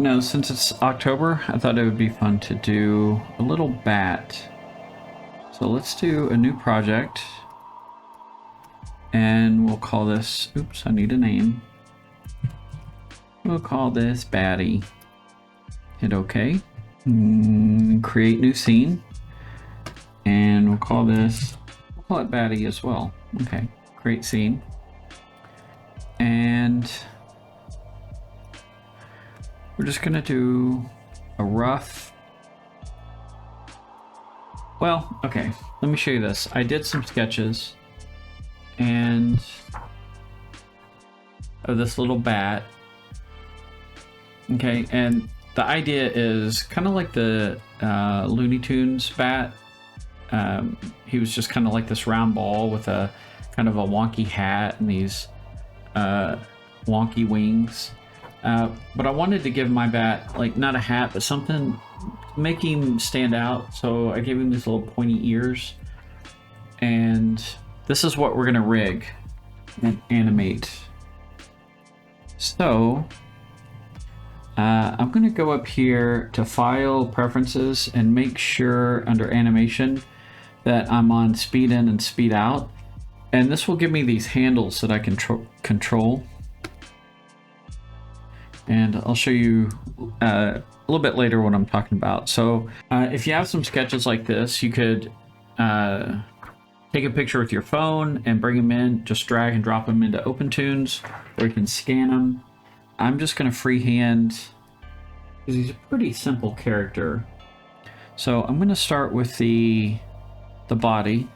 Now, since it's October, I thought it would be fun to do a little bat. So let's do a new project. And we'll call this, oops, I need a name. We'll call this Batty. Hit OK. Create new scene. And we'll call it Batty as well. Okay, create scene. And we're just gonna do a rough, well, okay, let me show you this. I did some sketches and of this little bat. Okay, and the idea is kind of like the Looney Tunes bat. He was just kind of like this round ball with a kind of a wonky hat and these wonky wings. But I wanted to give my bat, like, not a hat, but something to make him stand out. So I gave him these little pointy ears. And this is what we're going to rig and animate. So I'm going to go up here to File, Preferences, and make sure under Animation that I'm on Speed In and Speed Out. And this will give me these handles that I can control. And I'll show you a little bit later what I'm talking about. So if you have some sketches like this, you could take a picture with your phone and bring them in, just drag and drop them into OpenToonz, or you can scan them. I'm just going to freehand, because he's a pretty simple character. So I'm going to start with the body.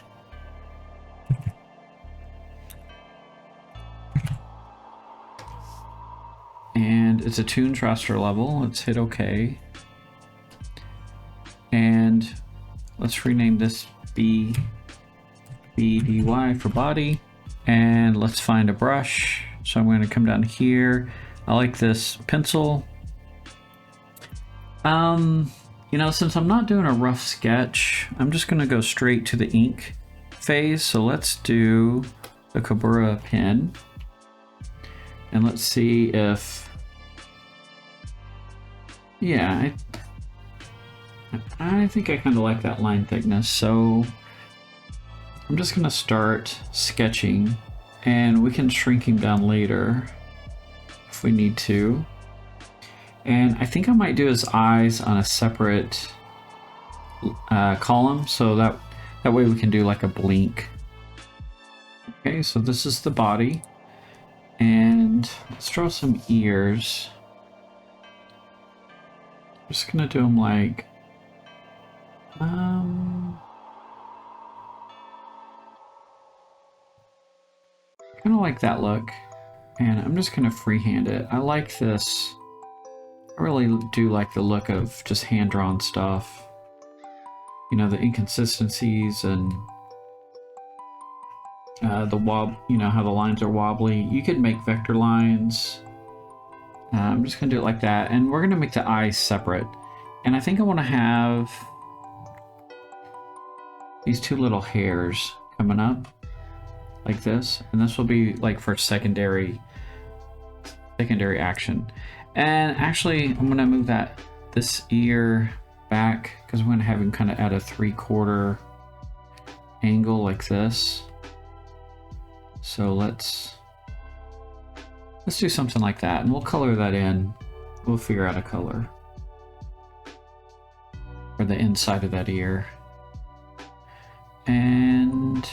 And it's a Toonz raster level. Let's hit OK. And let's rename this BDY for body. And let's find a brush. So I'm going to come down here. I like this pencil. You know, since I'm not doing a rough sketch, I'm just going to go straight to the ink phase. So let's do the Kabura pen. And let's see if, yeah, I think I kind of like that line thickness. So I'm just going to start sketching, and we can shrink him down later if we need to. And I think I might do his eyes on a separate column, so that way we can do like a blink. Okay, so this is the body. And let's draw some ears. I'm just gonna do them like, kind of like that look. And I'm just gonna freehand it. I like this. I really do like the look of just hand-drawn stuff. You know, the inconsistencies and you know, how the lines are wobbly. You could make vector lines. I'm just gonna do it like that, and we're gonna make the eyes separate. And I think I want to have these two little hairs coming up like this, and this will be like for secondary action. And actually, I'm gonna move this ear back because I'm gonna have him kind of at a 3/4 angle like this. So let's do something like that, and we'll color that in. We'll figure out a color for the inside of that ear. And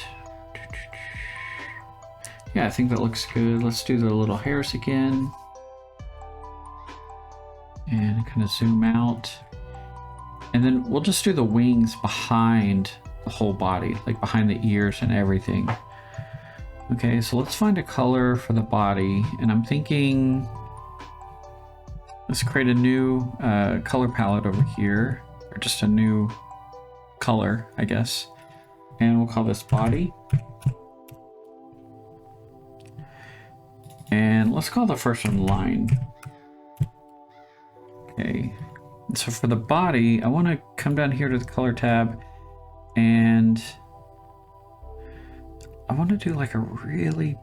yeah, I think that looks good. Let's do the little hairs again. And kind of zoom out. And then we'll just do the wings behind the whole body, like behind the ears and everything. Okay, so let's find a color for the body. And I'm thinking, let's create a new color palette over here, or just a new color, I guess. And we'll call this body. And let's call the first one line. Okay, so for the body, I want to come down here to the color tab, and I want to do like a really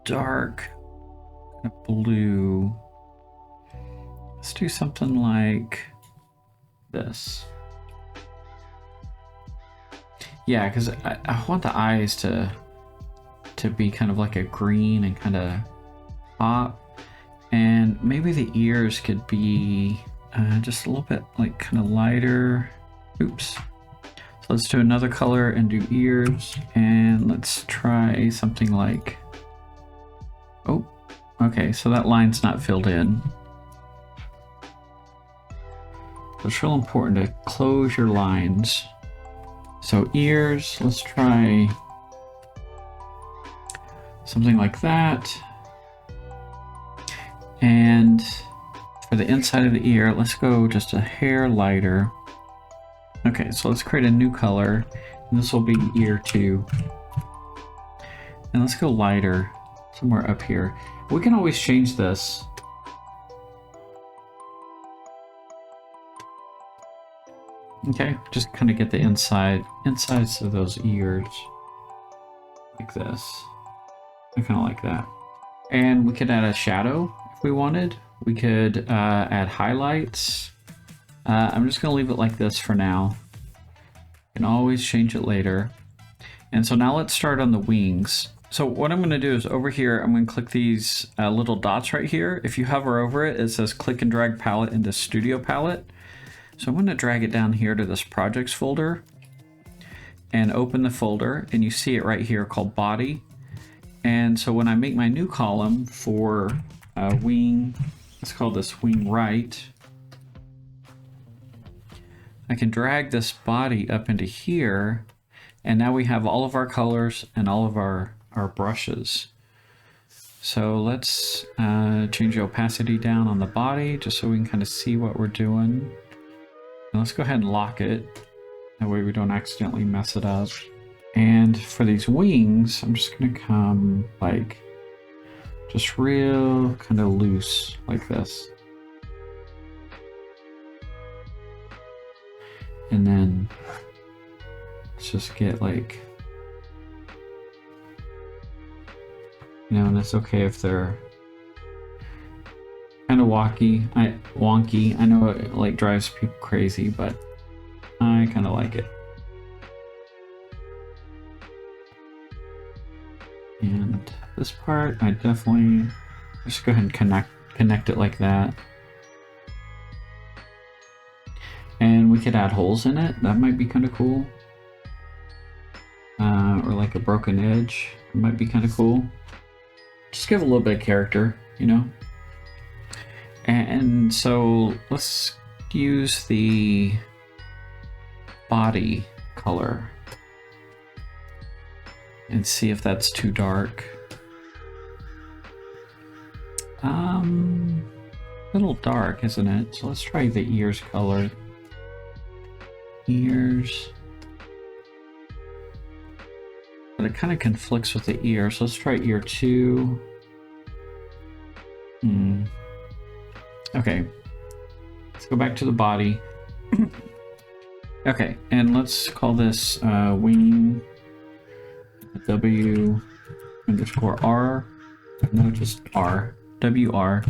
dark kind of blue. Let's do something like this. Yeah, because I want the eyes to be kind of like a green and kind of pop. And maybe the ears could be just a little bit like kind of lighter. Oops. So let's do another color and do ears. And let's try something like, oh, okay, so that line's not filled in. So it's real important to close your lines. So ears, let's try something like that. And for the inside of the ear, let's go just a hair lighter. Okay, so let's create a new color. And this will be ear 2. And let's go lighter, somewhere up here. We can always change this. Okay, just kind of get the insides of those ears like this. I kind of like that. And we could add a shadow if we wanted. We could add highlights. I'm just going to leave it like this for now. You can always change it later. And so now let's start on the wings. So what I'm going to do is over here, I'm going to click these little dots right here. If you hover over it, it says click and drag palette into Studio Palette. So I'm going to drag it down here to this projects folder and open the folder, and you see it right here called body. And so when I make my new column for wing, let's call this wing right, I can drag this body up into here, and now we have all of our colors and all of our brushes. So let's change the opacity down on the body just so we can kind of see what we're doing. And let's go ahead and lock it. That way we don't accidentally mess it up. And for these wings, I'm just gonna come like just real kind of loose like this. And then let's just get like, you know, and it's okay if they're kind of wonky. I know it like drives people crazy, but I kind of like it. And this part, I definitely just go ahead and connect it like that. And we could add holes in it. That might be kind of cool. Or like a broken edge. It might be kind of cool. Just give a little bit of character, you know? And so let's use the body color and see if that's too dark. A little dark, isn't it? So let's try the ears color. Ears. But it kind of conflicts with the ear, so let's try ear 2. Okay. Let's go back to the body. Okay, and let's call this wing W_R. No, just R. WR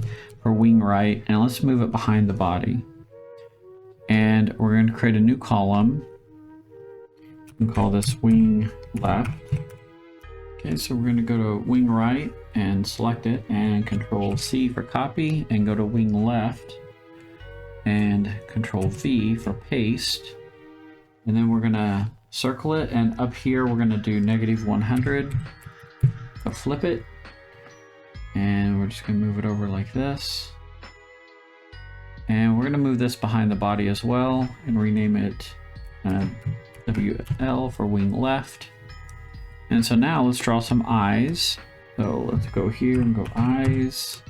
for wing right. And let's move it behind the body. And we're going to create a new column and call this wing left. Okay, so we're going to go to wing right and select it and Control C for copy and go to wing left and Control V for paste. And then we're going to circle it, and up here we're going to do -100. So flip it, and we're just going to move it over like this. And we're going to move this behind the body as well and rename it WL for wing left. And so now let's draw some eyes. So let's go here and go eyes.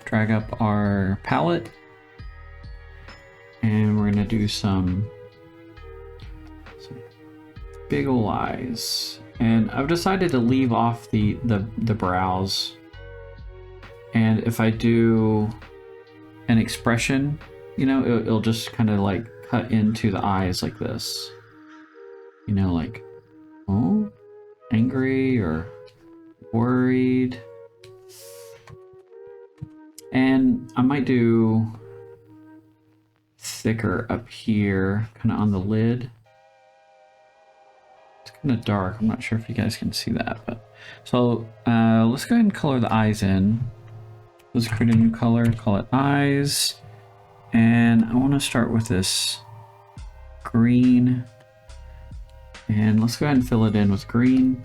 Drag up our palette. And we're going to do some big ol' eyes. And I've decided to leave off the brows. And if I do an expression, you know, it'll just kind of like cut into the eyes like this. You know, like, oh, angry or worried. And I might do thicker up here, kind of on the lid. It's kind of dark. I'm not sure if you guys can see that, but so let's go ahead and color the eyes in. Let's create a new color, call it eyes. And I want to start with this green. And let's go ahead and fill it in with green.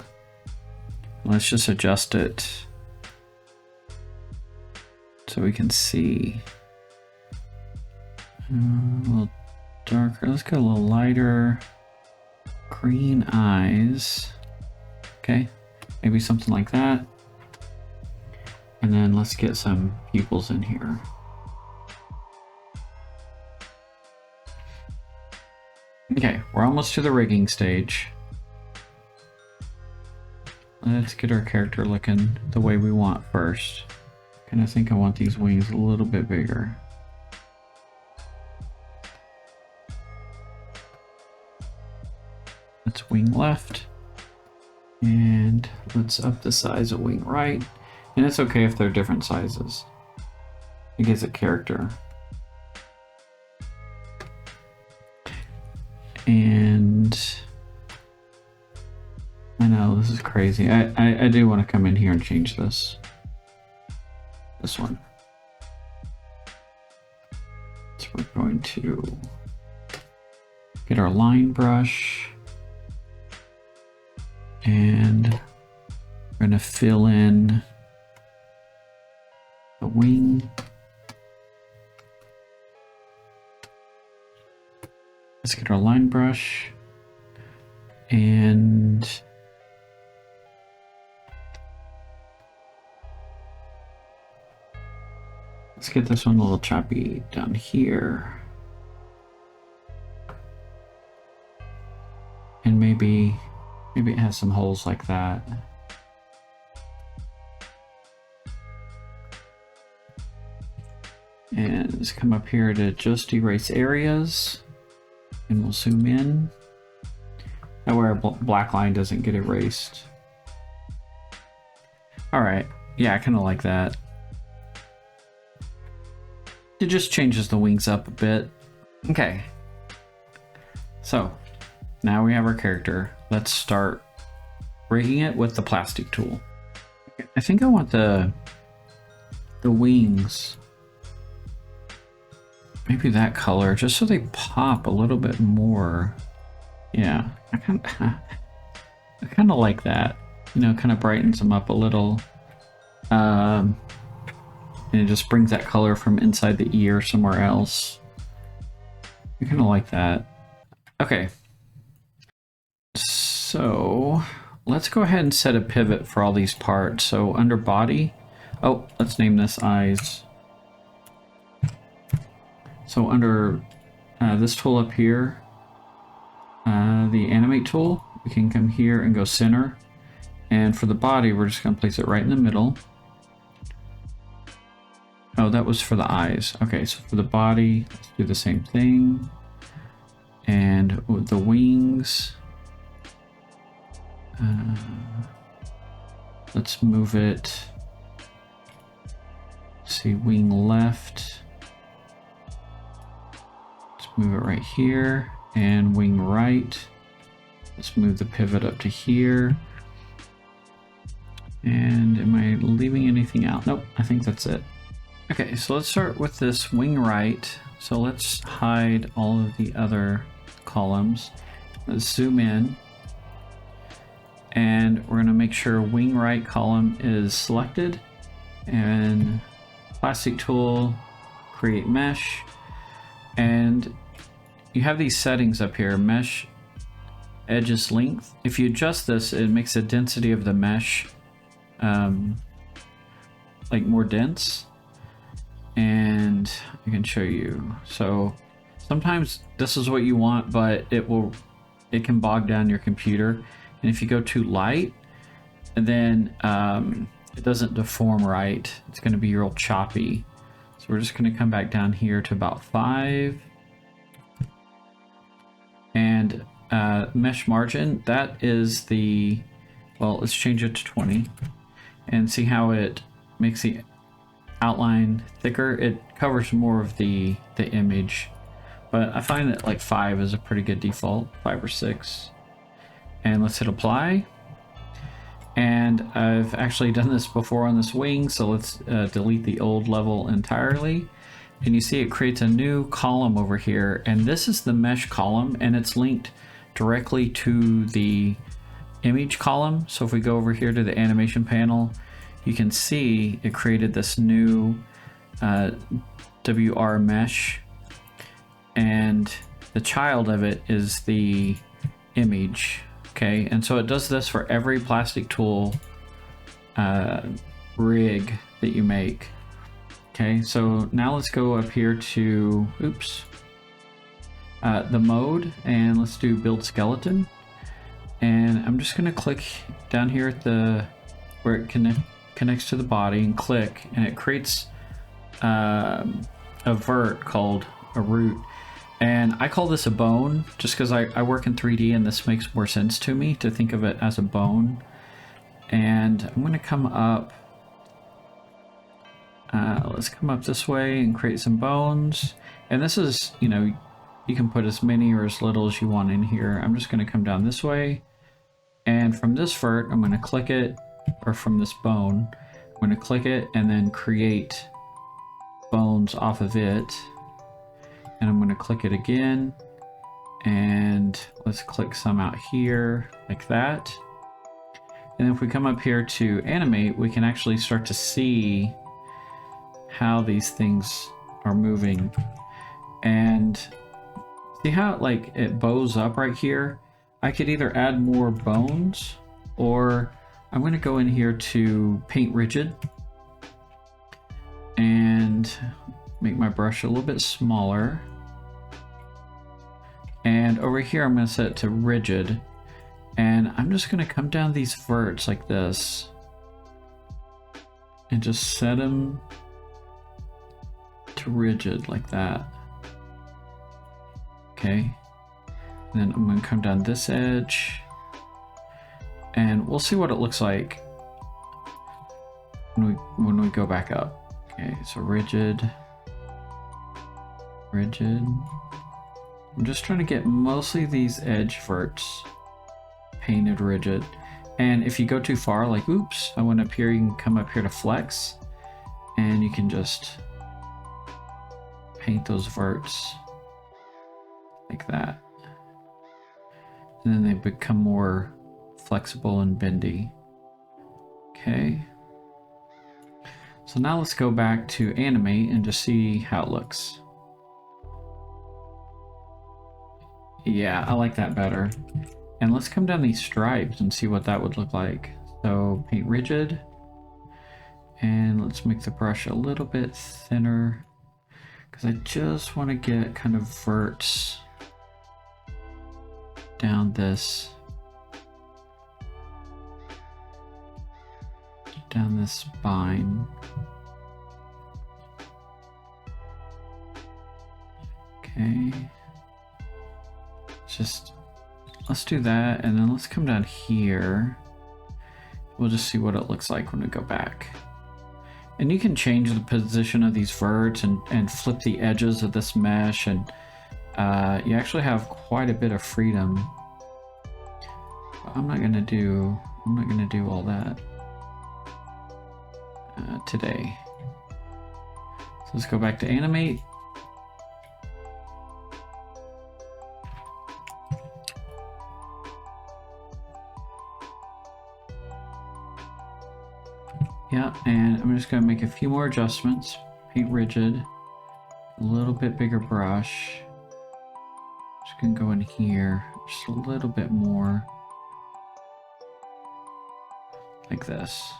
Let's just adjust it so we can see. A little darker. Let's go a little lighter. Green eyes. Okay, maybe something like that. And then let's get some pupils in here. Okay, we're almost to the rigging stage. Let's get our character looking the way we want first. And I think I want these wings a little bit bigger. Let's wing left. And let's up the size of wing right. And it's okay if they're different sizes. It gives it character. And I know this is crazy. I do want to come in here and change this. This one. So we're going to get our line brush. And we're going to fill in the wing. Let's get our line brush. And let's get this one a little choppy down here. And maybe it has some holes like that. And let's come up here to just erase areas. And we'll zoom in. That way our black line doesn't get erased. Alright, yeah, I kind of like that. It just changes the wings up a bit. Okay. So, now we have our character. Let's start rigging it with the plastic tool. I think I want the wings, maybe that color, just so they pop a little bit more. Yeah, I kind of like that. You know, kind of brightens them up a little. And it just brings that color from inside the ear somewhere else. I kind of like that. Okay. So let's go ahead and set a pivot for all these parts. So under body, oh, let's name this eyes. So under this tool up here, the animate tool, we can come here and go center. And for the body, we're just going to place it right in the middle. Oh, that was for the eyes. Okay, so for the body, let's do the same thing. And with the wings, let's move it. See, wing left. Let's move it right here. And wing right. Let's move the pivot up to here. And am I leaving anything out? Nope, I think that's it. Okay, so let's start with this wing right. So let's hide all of the other columns. Let's zoom in. And we're going to make sure wing right column is selected. And plastic tool, create mesh. And you have these settings up here, mesh edges length. If you adjust this, it makes the density of the mesh like more dense. And I can show you. So sometimes this is what you want, but it can bog down your computer. And if you go too light, then it doesn't deform right. It's going to be real choppy. So we're just going to come back down here to about 5. And mesh margin, that is well, let's change it to 20 and see how it makes the outline thicker, it covers more of the image. But I find that like 5 is a pretty good default, 5 or 6. And let's hit apply. And I've actually done this before on this wing, so let's delete the old level entirely. And you see it creates a new column over here, and this is the mesh column, and it's linked directly to the image column. So if we go over here to the animation panel, you can see it created this new WR mesh, and the child of it is the image. Okay, and so it does this for every plastic tool rig that you make. Okay, so now let's go up here to, the mode, and let's do build skeleton. And I'm just gonna click down here at the, where it connects to the body, and click, and it creates a vert called a root. And I call this a bone just because I work in 3D and this makes more sense to me to think of it as a bone. And I'm going to come up, let's come up this way and create some bones. And this is, you know, you can put as many or as little as you want in here. I'm just going to come down this way. And from this vert, I'm going to click it, or from this bone, I'm going to click it and then create bones off of it. And I'm going to click it again, and let's click some out here like that. And if we come up here to animate, we can actually start to see how these things are moving. And see how like it bows up right here? I could either add more bones, or I'm going to go in here to paint rigid and make my brush a little bit smaller. And over here, I'm going to set it to rigid. And I'm just going to come down these verts like this and just set them to rigid like that. Okay. And then I'm going to come down this edge, and we'll see what it looks like when we go back up. Okay, so rigid, rigid. I'm just trying to get mostly these edge verts painted rigid. And if you go too far, like, oops, I went up here, you can come up here to flex, and you can just paint those verts like that. And then they become more flexible and bendy. Okay. So now let's go back to animate and just see how it looks. Yeah, I like that better. And let's come down these stripes and see what that would look like. So paint rigid, and let's make the brush a little bit thinner because I just want to get kind of verts down this spine. Okay. Let's do that, and then let's come down here. We'll just see what it looks like when we go back. And you can change the position of these verts and flip the edges of this mesh, and you actually have quite a bit of freedom. But I'm not gonna do all that today. So let's go back to animate. Yeah, and I'm just going to make a few more adjustments. Paint rigid, a little bit bigger brush. Just going to go in here, just a little bit more. Like this.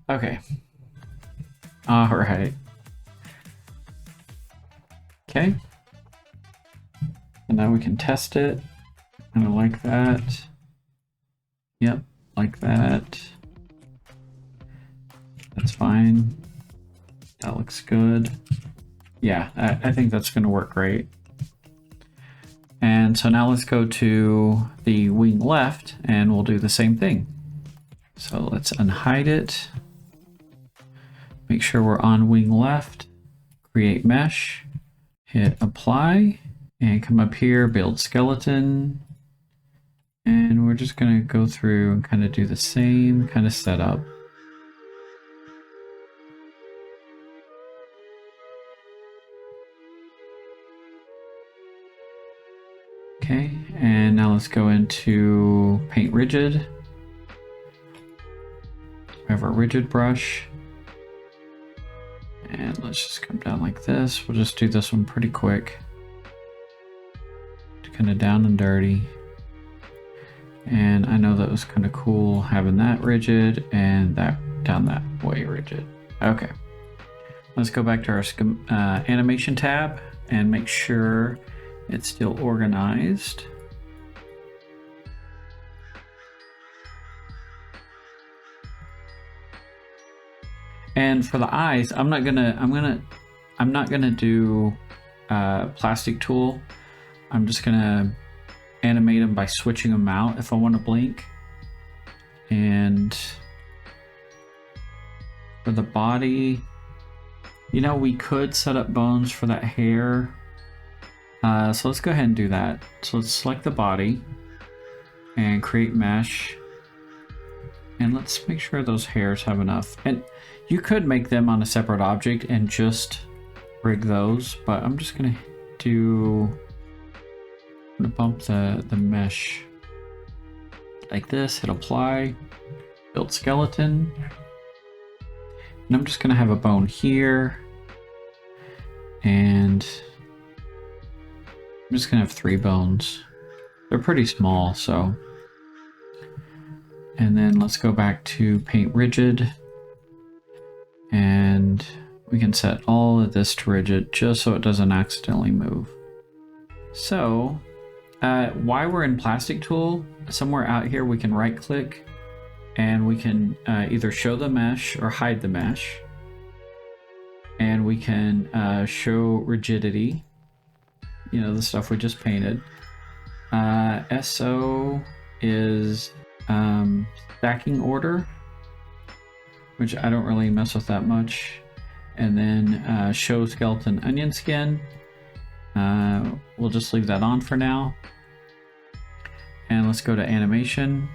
Okay. All right. Okay. And now we can test it. Kind of like that. Yep, like that. That's fine. That looks good. Yeah, I think that's going to work great. And so now let's go to the wing left and we'll do the same thing. So let's unhide it. make sure we're on wing left, create mesh, hit apply, and come up here, build skeleton. And we're just gonna go through and kind of do the same kind of setup. Okay, and now let's go into paint rigid. We have our rigid brush. And let's just come down like this. We'll just do this one pretty quick. Kind of down and dirty. And I know that was kind of cool having that rigid and that down that way rigid. Okay. Let's go back to our animation tab and make sure it's still organized. And for the eyes, I'm not gonna do plastic tool. I'm just gonna animate them by switching them out if I want to blink. And for the body, you know, we could set up bones for that hair. So let's go ahead and do that. So let's select the body and create mesh. And let's make sure those hairs have enough. And you could make them on a separate object and just rig those, but I'm just gonna bump the mesh like this, hit apply, build skeleton. And I'm just gonna have a bone here. And I'm just gonna have 3 bones. They're pretty small, so. And then let's go back to paint rigid. And we can set all of this to rigid just so it doesn't accidentally move. So, while we're in plastic tool, somewhere out here we can right click and we can either show the mesh or hide the mesh. And we can show rigidity, you know, the stuff we just painted. SO is stacking order, which I don't really mess with that much. And then show skeleton onion skin. We'll just leave that on for now. And let's go to animation.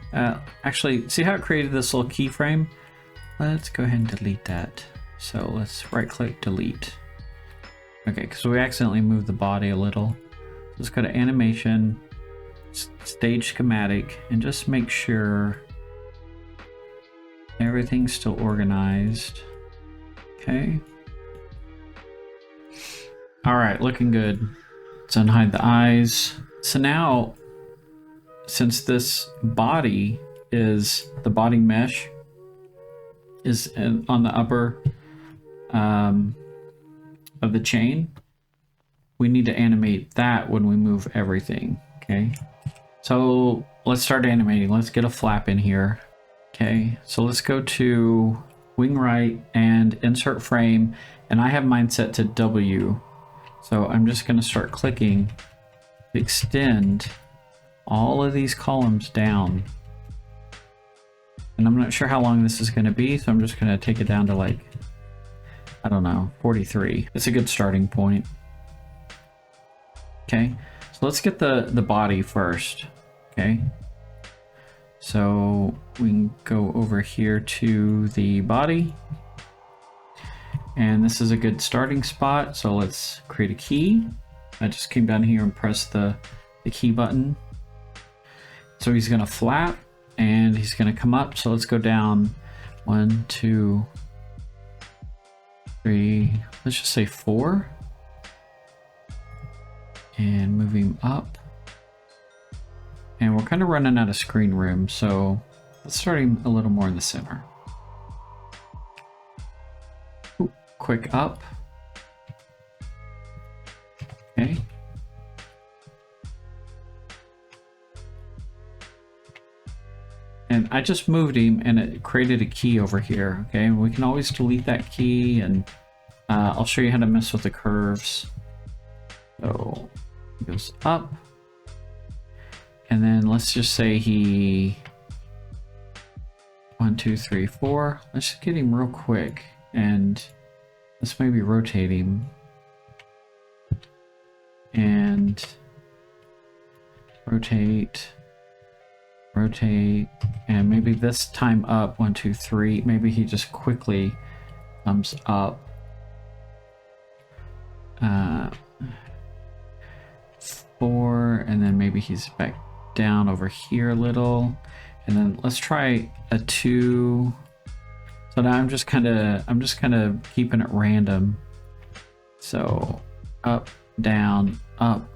Actually, see how it created this little keyframe? Let's go ahead and delete that. So let's right click, delete. Okay, because we accidentally moved the body a little. Let's go to animation, stage schematic, and just make sure everything's still organized. Okay. All right, looking good. Let's unhide the eyes. So now, since this body is, the body mesh is on the upper of the chain, we need to animate that when we move everything, okay? So let's start animating. Let's get a flap in here. Okay, so let's go to wing right and insert frame, and I have mine set to W. So I'm just gonna start clicking to extend all of these columns down. And I'm not sure how long this is gonna be, so I'm just gonna take it down to like, I don't know, 43. It's a good starting point. Okay, so let's get the body first, okay? So we can go over here to the body. And this is a good starting spot, so let's create a key. I just came down here and pressed the key button. So he's gonna flap and he's gonna come up, so let's go down 1, 2, 3, let's just say 4. And move him up. And we're kind of running out of screen room, so let's start him a little more in the center. Ooh, quick up. Okay. And I just moved him and it created a key over here, okay? We can always delete that key, and I'll show you how to mess with the curves. So he goes up. And then let's just say he 1, 2, 3, 4. Let's just get him real quick. And this may be rotating. And rotate, rotate, and maybe this time up, 1, 2, 3. Maybe he just quickly comes up. 4, and then maybe he's back down over here a little. And then let's try a 2. So now I'm just kind of keeping it random. So up, down, up,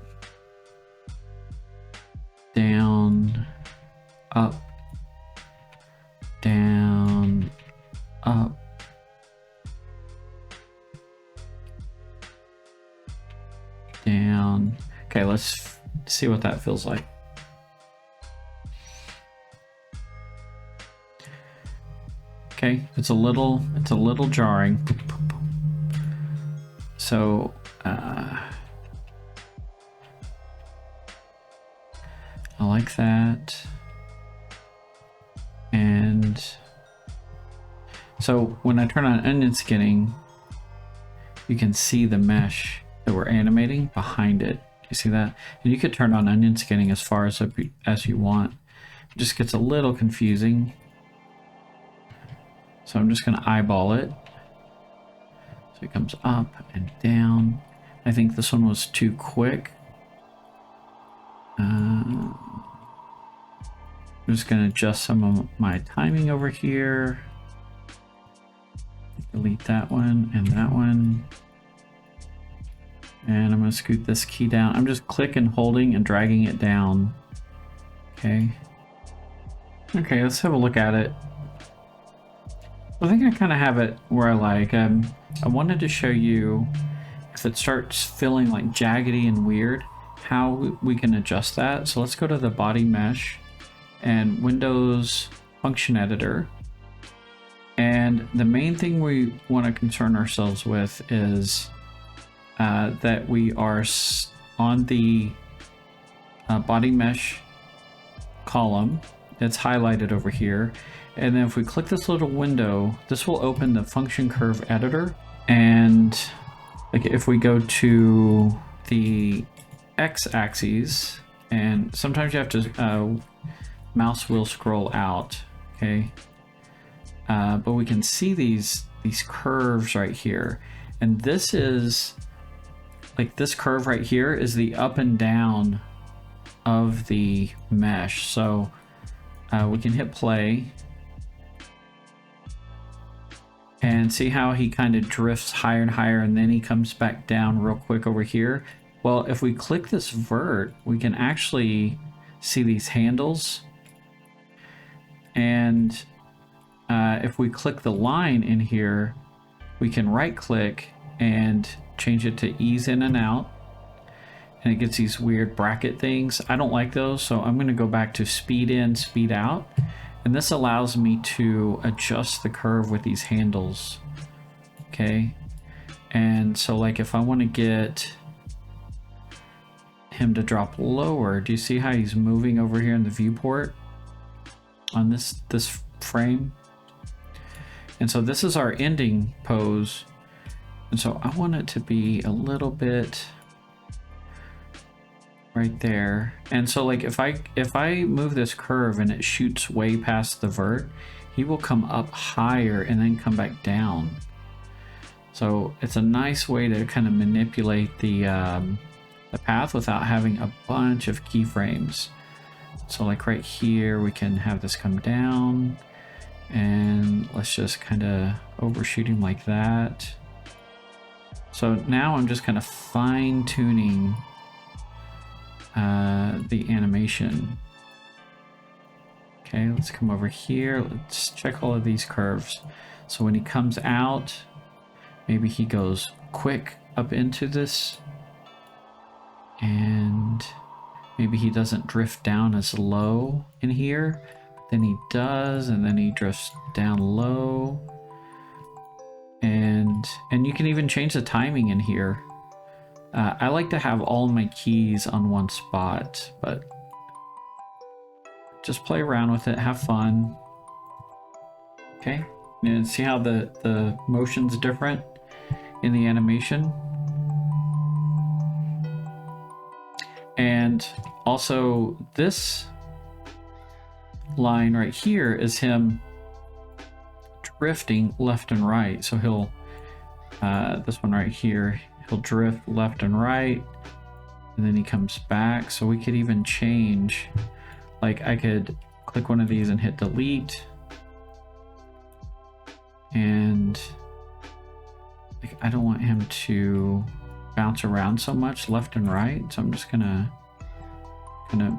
down, up, down, up, down. Okay, let's see what that feels like. Okay, it's a little jarring. So I like that. And so when I turn on onion skinning, you can see the mesh that we're animating behind it. You see that? And you could turn on onion skinning as far as you want. It just gets a little confusing. So I'm just going to eyeball it. So it comes up and down. I think this one was too quick. I'm just going to adjust some of my timing over here. Delete that one and that one. And I'm going to scoot this key down. I'm just clicking, holding, and dragging it down. Okay. Okay, let's have a look at it. I think I kind of have it where I like. I wanted to show you if it starts feeling like jaggedy and weird, how we can adjust that. So let's go to the body mesh and Windows Function Editor. And the main thing we want to concern ourselves with is that we are on the body mesh column. It's highlighted over here. And then if we click this little window, this will open the function curve editor. And like if we go to the x-axis, and sometimes you have to mouse wheel scroll out, okay? But we can see these curves right here. And this is, like this curve right here is the up and down of the mesh. So we can hit play. And see how he kind of drifts higher and higher, and then he comes back down real quick over here. Well, if we click this vert, we can actually see these handles. And if we click the line in here, we can right click and change it to ease in and out. And it gets these weird bracket things. I don't like those, so I'm going to go back to speed in, speed out. And this allows me to adjust the curve with these handles. Okay. And so like if I want to get him to drop lower, do you see how he's moving over here in the viewport on this frame? And so this is our ending pose. And so I want it to be a little bit right there. And so like if I move this curve and it shoots way past the vert, he will come up higher and then come back down. So it's a nice way to kind of manipulate the path without having a bunch of keyframes. So like right here, we can have this come down, and let's just kind of overshoot him like that. So now I'm just kind of fine tuning the animation. Okay, let's come over here. Let's check all of these curves. So when he comes out, maybe he goes quick up into this, and maybe he doesn't drift down as low in here. Then he does, and then he drifts down low. And you can even change the timing in here. I like to have all my keys on one spot, but just play around with it, have fun. Okay, And see how the motion's different in the animation? And also this line right here is him drifting left and right. So he'll, this one right here, he'll drift left and right, and then he comes back. So we could even change, like I could click one of these and hit delete. And like, I don't want him to bounce around so much left and right. So I'm just gonna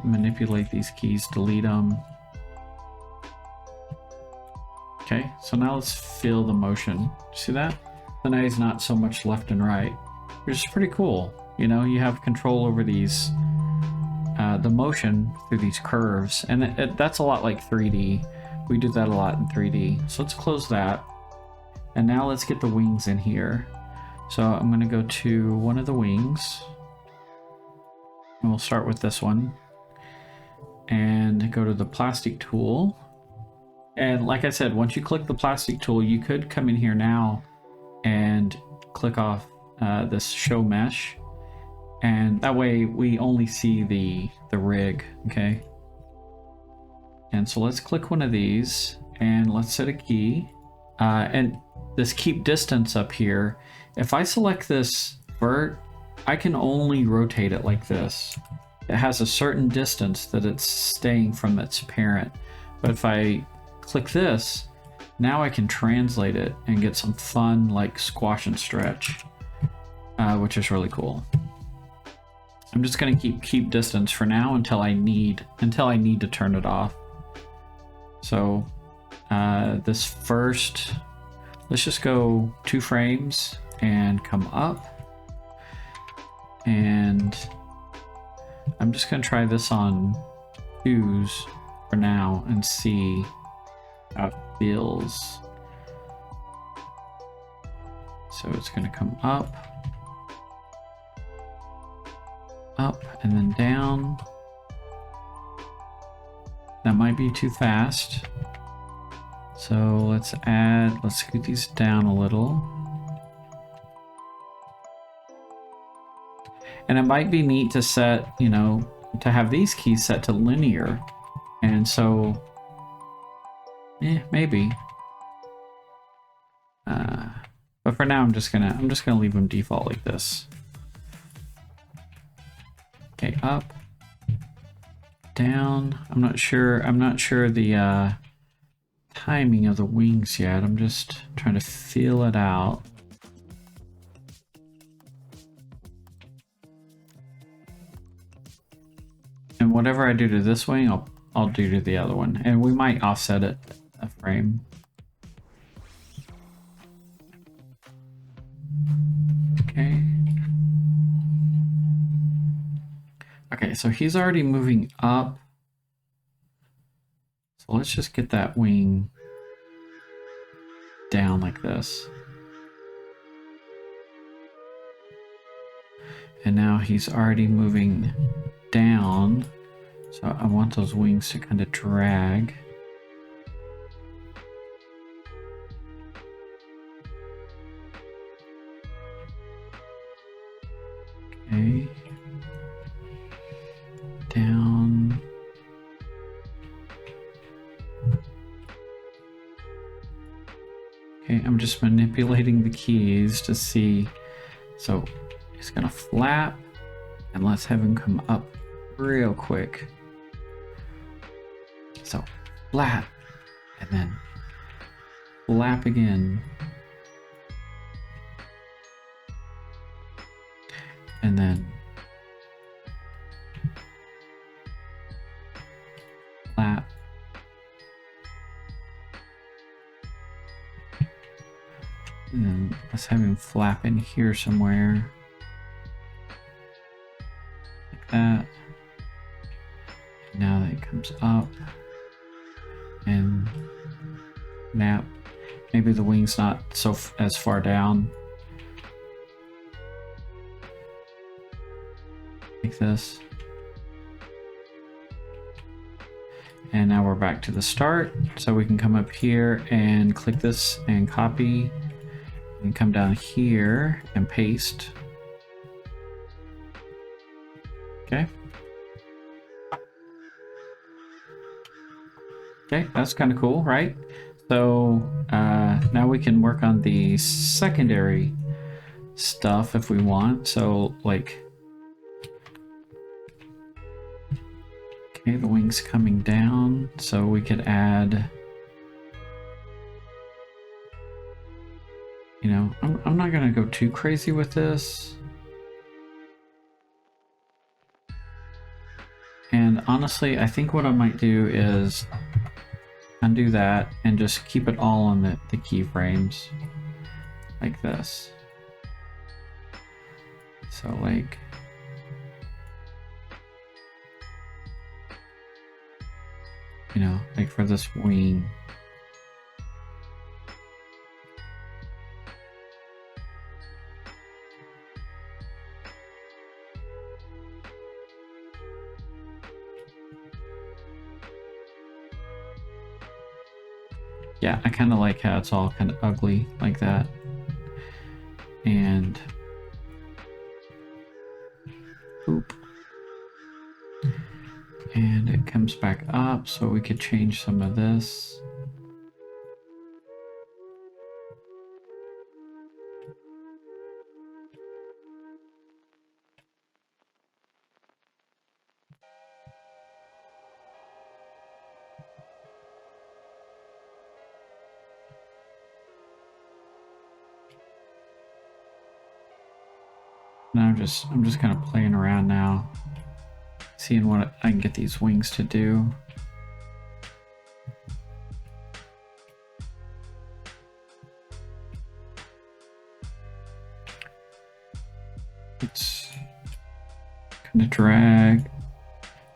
manipulate these keys, delete them. Okay, so now let's feel the motion. See that? So now he's not so much left and right, which is pretty cool. You know, you have control over these, the motion through these curves, and that's a lot like 3D. We do that a lot in 3D. So let's close that. And now let's get the wings in here. So I'm gonna go to one of the wings, and we'll start with this one, and go to the plastic tool. And like I said, once you click the plastic tool, you could come in here now and click off this show mesh, and that way we only see the rig. Okay, and so let's click one of these and let's set a key, and this keep distance up here, if I select this vert, I can only rotate it like this. It has a certain distance that it's staying from its parent, but if I click this, now I can translate it and get some fun like squash and stretch, which is really cool. I'm just gonna keep distance for now until I need to turn it off. So this first, let's just go 2 frames and come up, and I'm just gonna try this on 2s for now and see how it feels. So it's going to come up, and then down. That might be too fast. So let's scoot these down a little. And it might be neat to set, you know, to have these keys set to linear. And so maybe. But for now, I'm just gonna leave them default like this. Okay, up, down. I'm not sure the timing of the wings yet. I'm just trying to feel it out. And whatever I do to this wing, I'll do to the other one, and we might offset it a frame. Okay. Okay, so he's already moving up. So let's just get that wing down like this. And now he's already moving down. So I want those wings to kind of drag. Okay. Down. Okay, I'm just manipulating the keys to see. So he's gonna flap, and let's have him come up real quick. So flap, and then flap again. And then flap. And then let's have him flap in here somewhere. Like that. And now that it comes up and snap. Maybe the wing's not as far down. Like this. And now we're back to the start. So we can come up here and click this and copy and come down here and paste. Okay. Okay, that's kind of cool, right? So now we can work on the secondary stuff if we want. So like, okay, the wings coming down. So we could add, you know, I'm not gonna go too crazy with this. And honestly, I think what I might do is undo that and just keep it all on the keyframes like this. So like, you know, like for this wing. Yeah, I kind of like how it's all kind of ugly like that. And oop. And it comes back up, so we could change some of this. And I'm just kind of playing around now, seeing what I can get these wings to do. It's kind of drag.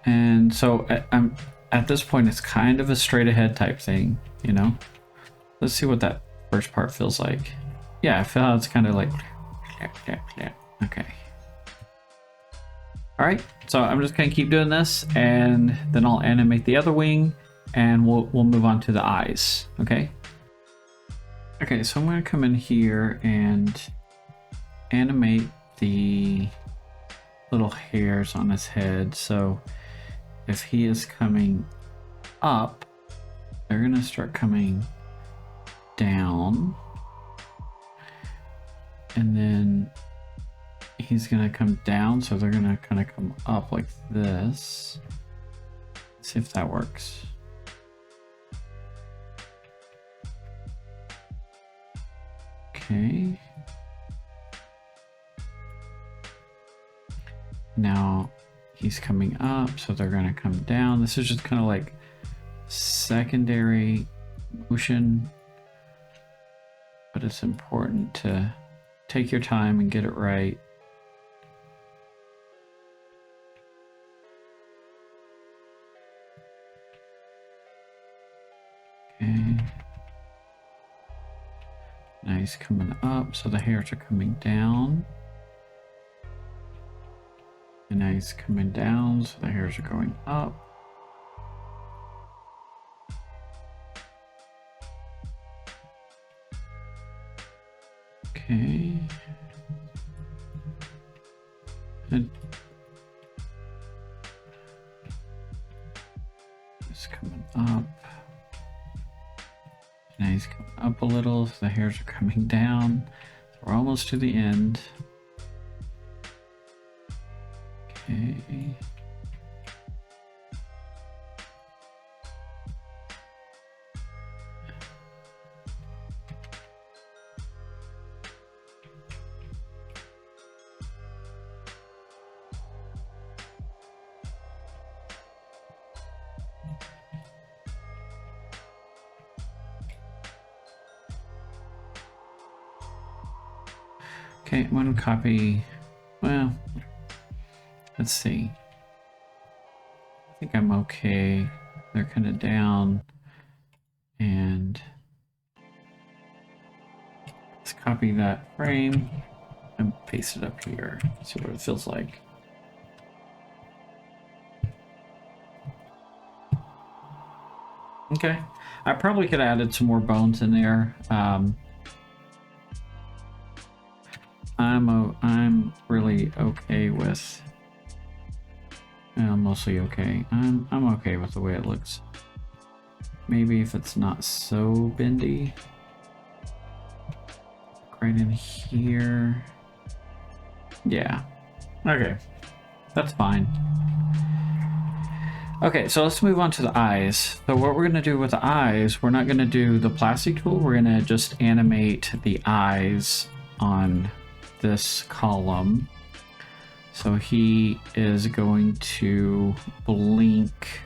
And so I'm at this point, it's kind of a straight ahead type thing, you know? Let's see what that first part feels like. Yeah, I feel how it's kind of like, okay. All right, so I'm just gonna keep doing this and then I'll animate the other wing and we'll move on to the eyes, okay? Okay, so I'm gonna come in here and animate the little hairs on his head. So if he is coming up, they're gonna start coming down. And then he's gonna come down, so they're gonna kind of come up like this. Let's see if that works. Okay. Now he's coming up, so they're gonna come down. This is just kind of like secondary motion, but it's important to take your time and get it right. Okay. Now he's coming up, so the hairs are coming down. And now he's coming down, so the hairs are going up. Okay. And it's coming up. Now he's coming up a little, so the hairs are coming down. So we're almost to the end. Okay. Okay, I'm going to copy, well, let's see. I think I'm okay. They're kind of down. And let's copy that frame and paste it up here. See what it feels like. Okay. I probably could have added some more bones in there. I'm really okay with. Mostly okay. I'm okay with the way it looks. Maybe if it's not so bendy. Right in here. Yeah. Okay. That's fine. Okay, so let's move on to the eyes. So what we're going to do with the eyes, we're not going to do the plastic tool. We're going to just animate the eyes on this column. So he is going to blink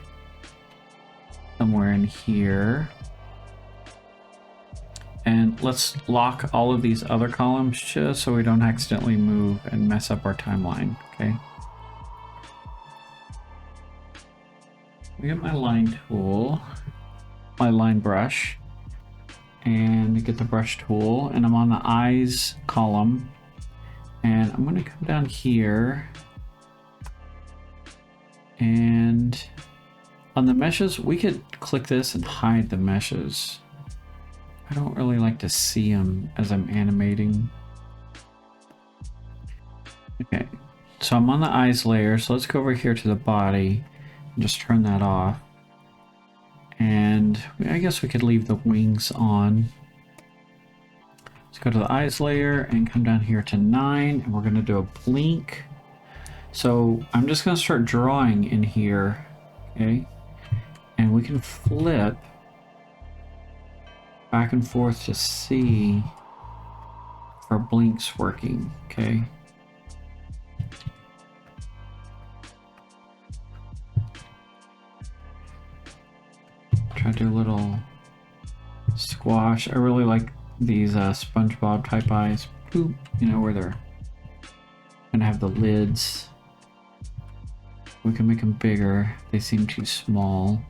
somewhere in here. And let's lock all of these other columns just so we don't accidentally move and mess up our timeline, okay? We get my line tool, my line brush, and get the brush tool, and I'm on the eyes column, and I'm gonna come down here, and on the meshes, we could click this and hide the meshes. I don't really like to see them as I'm animating. Okay, so I'm on the eyes layer, so let's go over here to the body and just turn that off. And I guess we could leave the wings on. Let's go to the eyes layer and come down here to 9, and we're going to do a blink. So I'm just going to start drawing in here, okay? And we can flip back and forth to see if our blink's working, okay? Try to do a little squash. I really like these SpongeBob type eyes. Boop, you know, where they're gonna have the lids. We can make them bigger. They seem too small.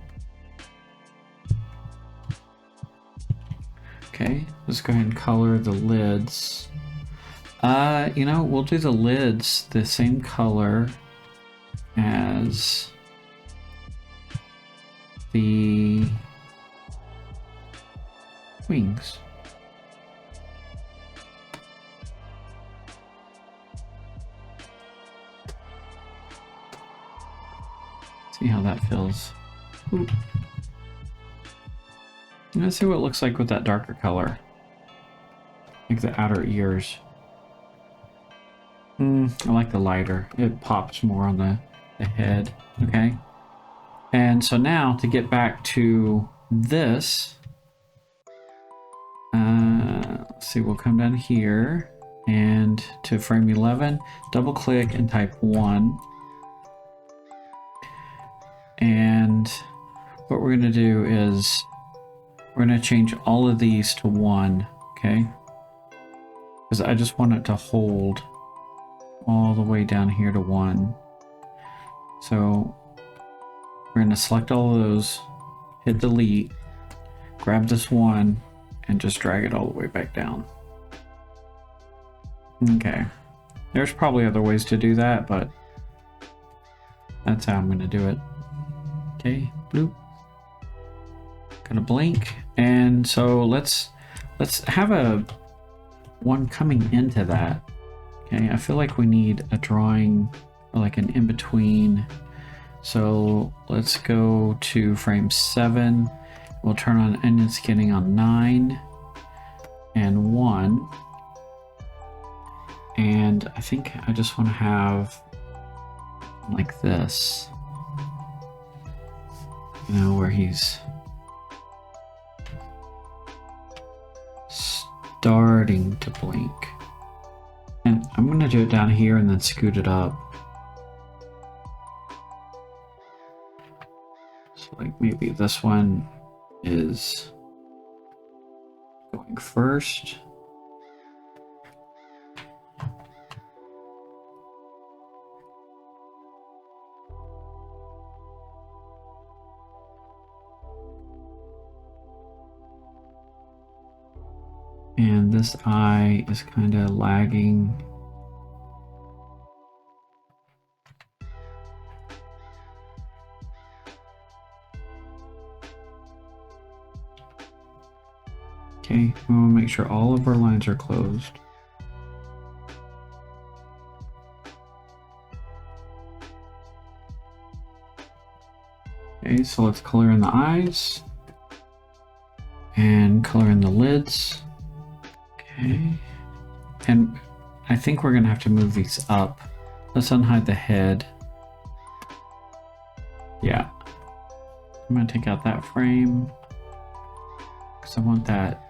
Okay, let's go ahead and color the lids. You know, we'll do the lids the same color as the wings. See how that feels. Oop. Let's see what it looks like with that darker color. Like the outer ears. I like the lighter. It pops more on the head. Okay. And so now to get back to this, let's see, we'll come down here and to frame 11, double click and type 1. And what we're going to do is we're going to change all of these to 1, okay? Because I just want it to hold all the way down here to 1. So we're going to select all of those, hit delete, grab this one, and just drag it all the way back down. Okay. There's probably other ways to do that, but that's how I'm going to do it. Okay, bloop. Gonna blink, and so let's have a one coming into that. Okay, I feel like we need a drawing, like an in-between. So let's go to frame 7. We'll turn on onion skinning on 9 and 1. And I think I just want to have like this. You know, where he's starting to blink. And I'm going to do it down here and then scoot it up. So like maybe this one is going first. And this eye is kind of lagging. Okay, we want to make sure all of our lines are closed. Okay, so let's color in the eyes and color in the lids. Okay, and I think we're gonna have to move these up. Let's unhide the head. Yeah, I'm gonna take out that frame because I want that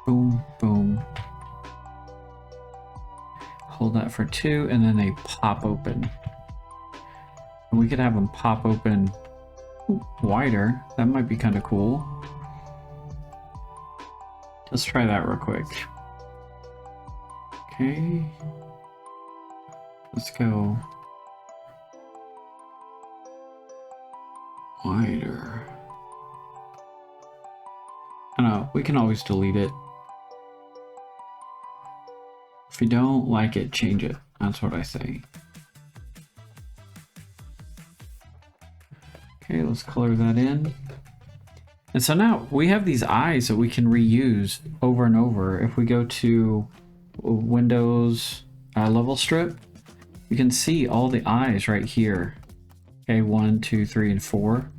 boom, boom. Hold that for 2, and then they pop open. And we could have them pop open wider. That might be kind of cool. Let's try that real quick. Okay. Let's go wider. I don't know, we can always delete it. If you don't like it, change it. That's what I say. Okay, let's color that in. And so now we have these eyes that we can reuse over and over. If we go to Windows level strip, you can see all the eyes right here. Okay, 1, 2, 3, and 4.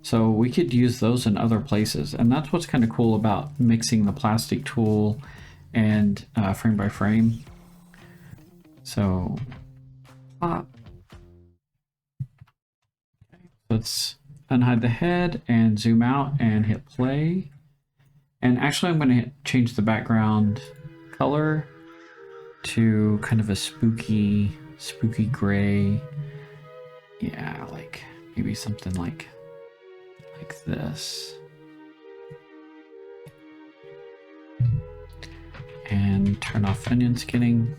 So we could use those in other places. And that's what's kind of cool about mixing the plastic tool and frame by frame. So pop. Let's unhide the head and zoom out and hit play. And actually I'm going to change the background color to kind of a spooky gray. Yeah, like maybe something like this. And turn off onion skinning.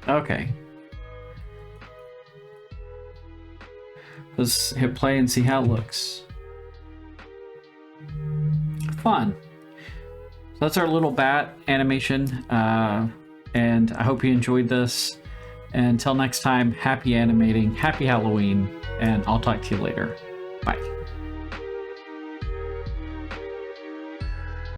Okay. Let's hit play and see how it looks. Fun. So that's our little bat animation. And I hope you enjoyed this. And until next time, happy animating, happy Halloween, and I'll talk to you later. Bye.